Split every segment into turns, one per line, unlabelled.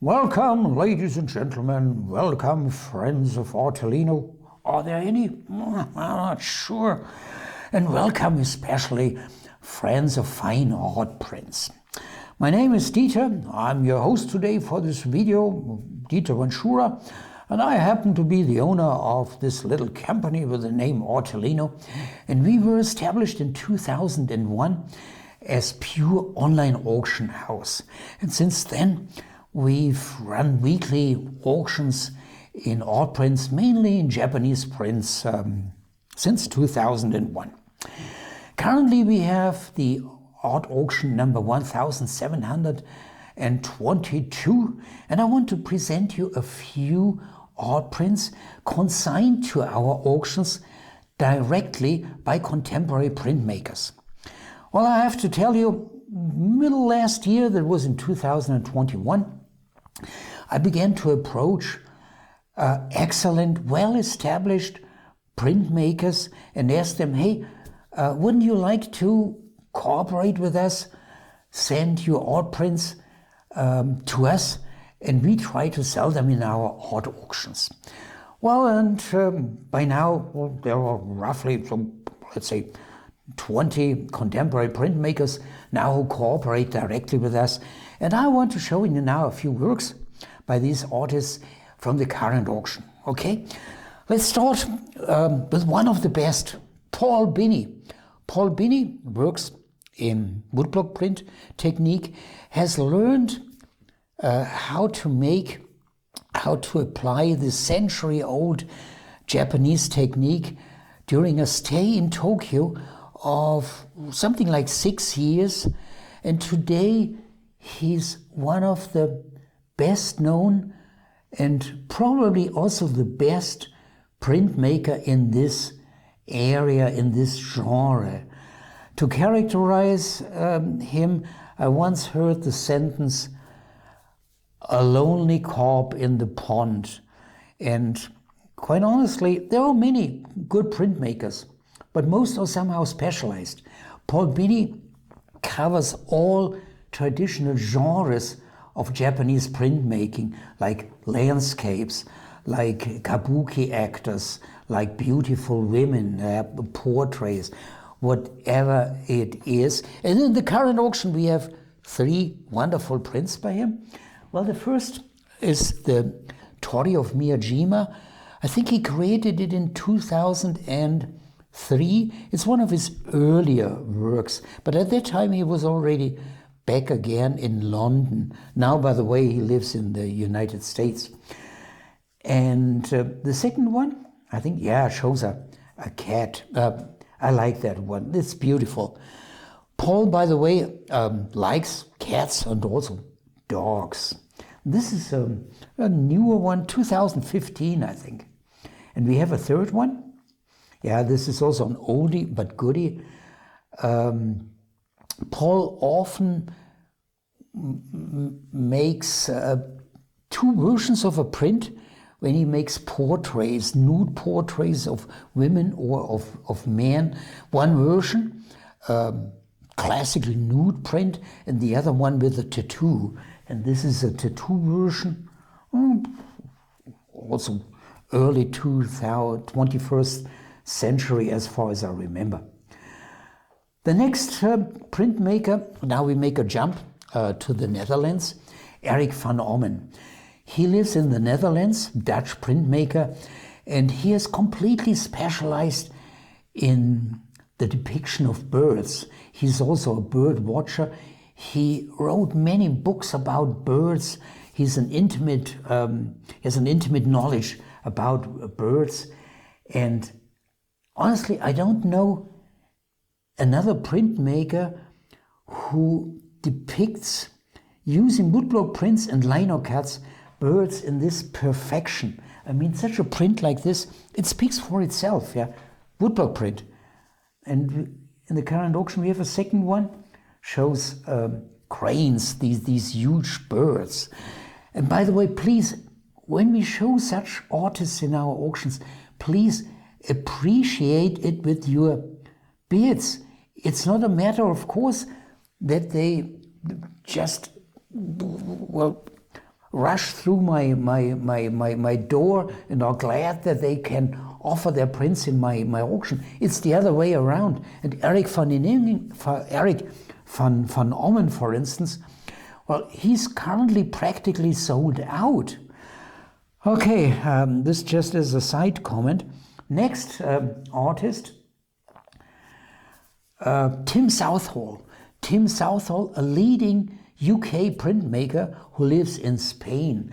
Welcome, ladies and gentlemen. Welcome, friends of Artelino. Are there any? I'm not sure. And welcome especially, friends of fine art prints. My name is Dieter. I'm your host today for this video, Dieter Ventura. And I happen to be the owner of this little company with the name Artelino. And we were established in 2001 as pure online auction house. And since then, we've run weekly auctions in art prints, mainly in Japanese prints, since 2001. Currently, we have the art auction number 1722, and I want to present you a few art prints consigned to our auctions directly by contemporary printmakers. Well, I have to tell you, middle last year, that was in 2021, I began to approach excellent, well-established printmakers and ask them, hey, wouldn't you like to cooperate with us, send your art prints to us, and we try to sell them in our art auctions. Well, and by now, there are roughly, let's say, 20 contemporary printmakers now who cooperate directly with us. And I want to show you now a few works by these artists from the current auction. Okay, let's start with one of the best, Paul Binney. Paul Binney works in woodblock print technique, has learned how to apply the century-old Japanese technique during a stay in Tokyo of something like 6 years, and today he's one of the best known and probably also the best printmaker in this area, in this genre. To characterize him, I once heard the sentence, "A lonely carp in the pond." And quite honestly, there are many good printmakers, but most are somehow specialized. Paul Binney covers all traditional genres of Japanese printmaking, like landscapes, like kabuki actors, like beautiful women, portraits, whatever it is. And in the current auction, we have 3 wonderful prints by him. Well, the first is the Torii of Miyajima. I think he created it in 2003. It's one of his earlier works, but at that time he was already back again in London. Now, by the way, he lives in the United States. And the second one, I think, shows a cat. I like that one. It's beautiful. Paul, by the way, likes cats and also dogs. This is a newer one, 2015, I think. And we have a third one. Yeah, this is also an oldie but goodie. Paul often makes 2 versions of a print when he makes portraits, nude portraits of women or of men. One version, classical nude print, and the other one with a tattoo. And this is a tattoo version, also early 21st century as far as I remember. The next printmaker, now we make a jump to the Netherlands, Eric van Ommen. He lives in the Netherlands, Dutch printmaker, and he is completely specialized in the depiction of birds. He's also a bird watcher. He wrote many books about birds. He's an intimate, has an intimate knowledge about birds. And honestly, I don't know another printmaker who depicts, using woodblock prints and lino cuts, birds in this perfection. I mean, such a print like this, it speaks for itself, yeah. Woodblock print. And in the current auction, we have a second one, shows cranes, these huge birds. And by the way, please, when we show such artists in our auctions, please appreciate it with your bids. It's not a matter, of course, that they just, well, rush through my door and are glad that they can offer their prints in my auction. It's the other way around. And Eric van Oppen, for instance, well, he's currently practically sold out. Okay, this just as a side comment. Next artist, Tim Southall. Tim Southall, a leading UK printmaker who lives in Spain.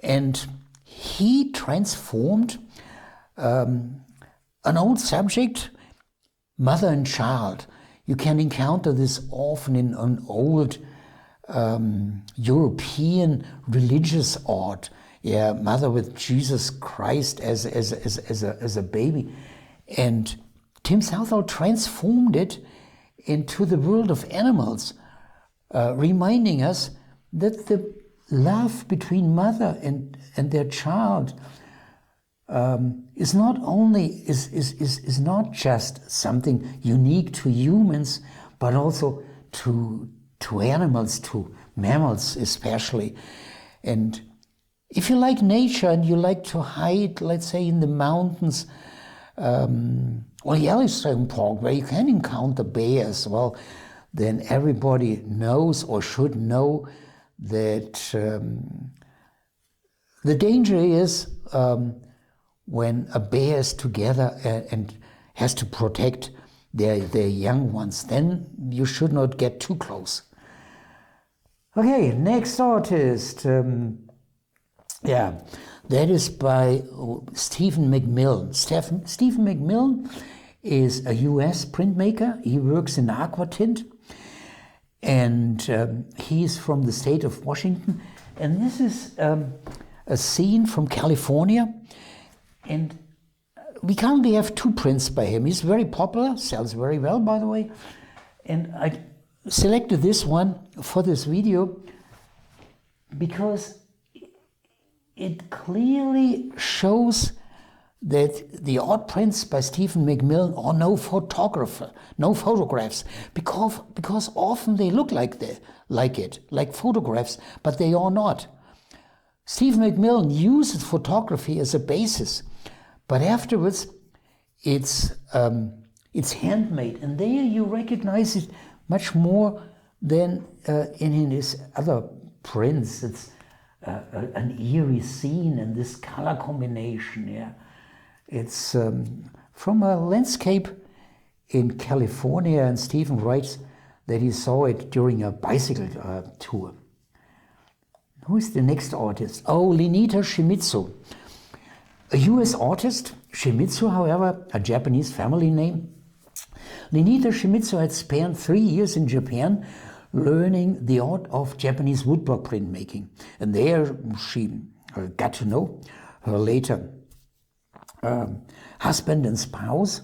And he transformed an old subject, mother and child. You can encounter this often in an old European religious art. Yeah, mother with Jesus Christ as a baby. And Tim Southall transformed it into the world of animals, reminding us that the love between mother and their child is not just something unique to humans, but also to animals, to mammals especially. And if you like nature and you like to hide, let's say, in the mountains, or Yellowstone Park, where you can encounter bears, well, then everybody knows or should know that the danger is when a bear is together and has to protect their young ones. Then you should not get too close. Okay, next artist. Yeah, that is by Stephen mcmillan. Stephen mcmillan is a US printmaker. He works in aquatint, and he's from the state of Washington. And this is a scene from California. And we currently have 2 prints by him. He's very popular, sells very well, by the way. And I selected this one for this video because it clearly shows that the art prints by Stephen mcmillan are no photographs, because often they look like photographs, but they are not. Stephen mcmillan uses photography as a basis, but afterwards it's handmade, and there you recognize it much more than in his other prints. It's an eerie scene and this color combination. Yeah, it's from a landscape in California, and Stephen writes that he saw it during a bicycle tour. Who is the next artist? Oh, lenita Shimizu, a US artist. Shimizu, however, a Japanese family name. Lenita Shimizu had spent 3 years in Japan learning the art of Japanese woodblock printmaking. And there she got to know her later husband and spouse.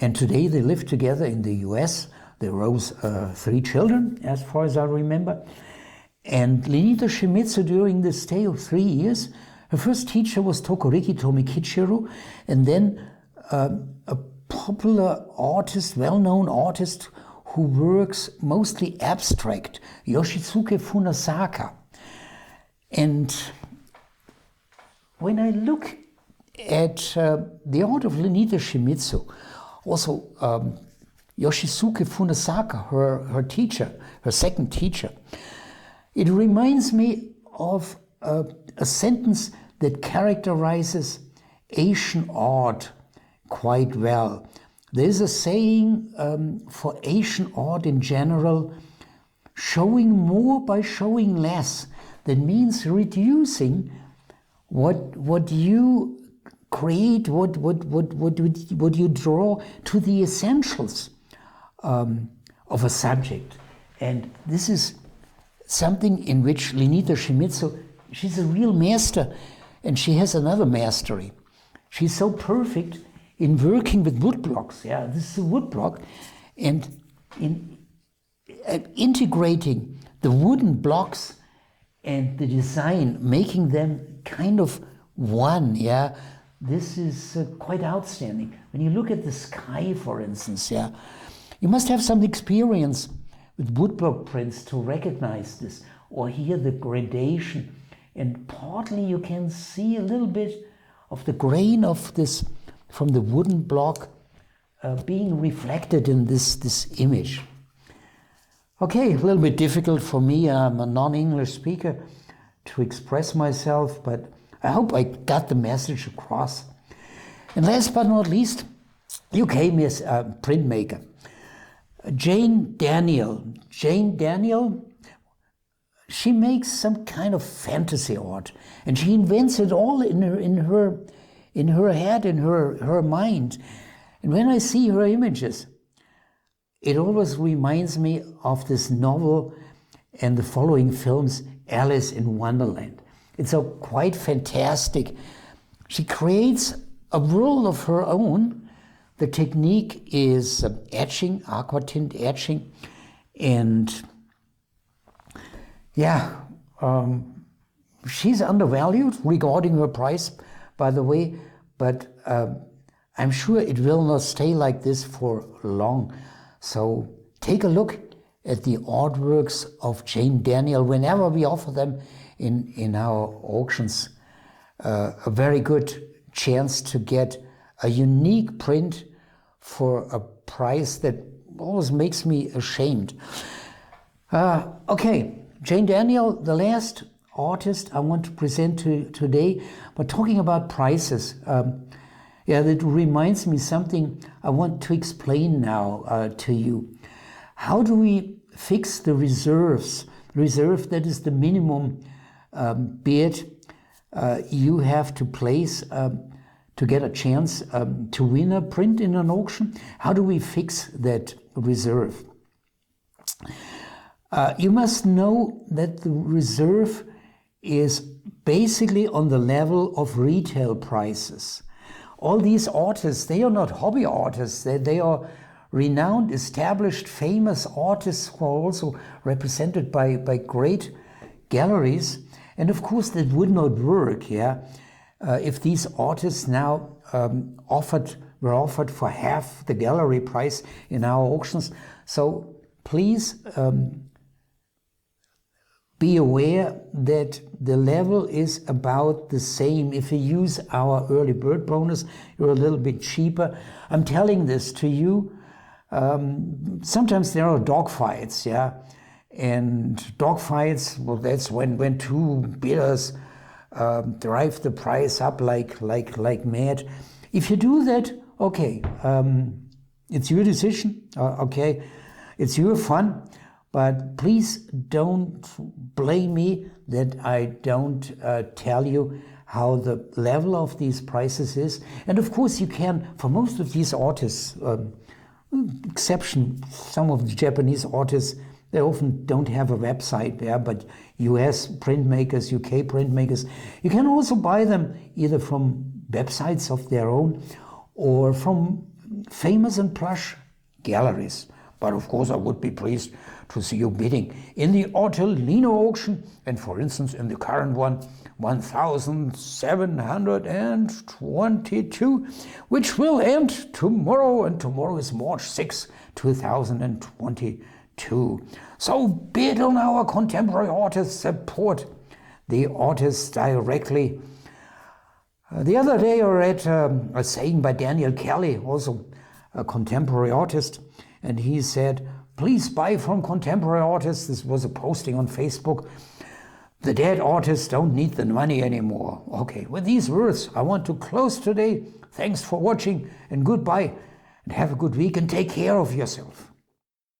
And today they live together in the US. They raised 3 children, as far as I remember. And Lenita Shimizu, during this stay of 3 years, her first teacher was Tokoriki Tomikichiro, and then a popular artist, well-known artist who works mostly abstract, Yoshitsuke Funasaka. And when I look at the art of Lenita Shimizu, also Yoshitsuke Funasaka, her teacher, her second teacher, it reminds me of a sentence that characterizes Asian art quite well. There's a saying for Asian art in general, showing more by showing less. That means reducing what you create, what you draw to the essentials of a subject. And this is something in which Lenita Shimizu, she's a real master, and she has another mastery. She's so perfect in working with wood blocks. Yeah, this is a wood block, and in integrating the wooden blocks and the design, making them kind of one. Yeah, this is quite outstanding. When you look at the sky, for instance, yeah, you must have some experience with woodblock prints to recognize this or hear the gradation and partly you can see a little bit of the grain of this from the wooden block being reflected in this image. Okay, a little bit difficult for me. I'm a non-English speaker to express myself, but I hope I got the message across. And last but not least, UK Miss printmaker, Jane Daniel. Jane Daniel, she makes some kind of fantasy art, and she invents it all in her head, in her mind. And when I see her images, it always reminds me of this novel and the following films, Alice in Wonderland. It's a quite fantastic. She creates a world of her own. The technique is etching, aquatint etching, and yeah, she's undervalued regarding her price, by the way, but I'm sure it will not stay like this for long. So take a look at the artworks of Jane Daniel whenever we offer them in our auctions. A very good chance to get a unique print for a price that always makes me ashamed. Okay, Jane Daniel, the last artist I want to present today, but talking about prices. Yeah, that reminds me something I want to explain now to you. How do we fix the reserves? Reserve, that is the minimum bid you have to place to get a chance to win a print in an auction. How do we fix that reserve? You must know that the reserve is basically on the level of retail prices. All these artists, they are not hobby artists, they are renowned, established, famous artists who are also represented by great galleries. And of course that would not work, yeah, if these artists now were offered for half the gallery price in our auctions. So please be aware that the level is about the same. If you use our early bird bonus, you're a little bit cheaper. I'm telling this to you. Sometimes there are dogfights, yeah, and dogfights. Well, that's when two bidders drive the price up like mad. If you do that, okay, it's your decision. Okay, it's your fun. But please don't blame me that I don't tell you how the level of these prices is. And of course you can, for most of these artists, exception some of the Japanese artists, they often don't have a website there, but US printmakers, UK printmakers, you can also buy them either from websites of their own or from famous and plush galleries. But of course I would be pleased to see you bidding in the artelino auction, and for instance in the current one, 1,722, which will end tomorrow, and tomorrow is March 6, 2022. So bid on our contemporary artists, support the artists directly. The other day I read a saying by Daniel Kelly, also a contemporary artist, and he said, please buy from contemporary artists. This was a posting on Facebook. The dead artists don't need the money anymore. Okay, with these words, I want to close today. Thanks for watching and goodbye, and have a good week and take care of yourself.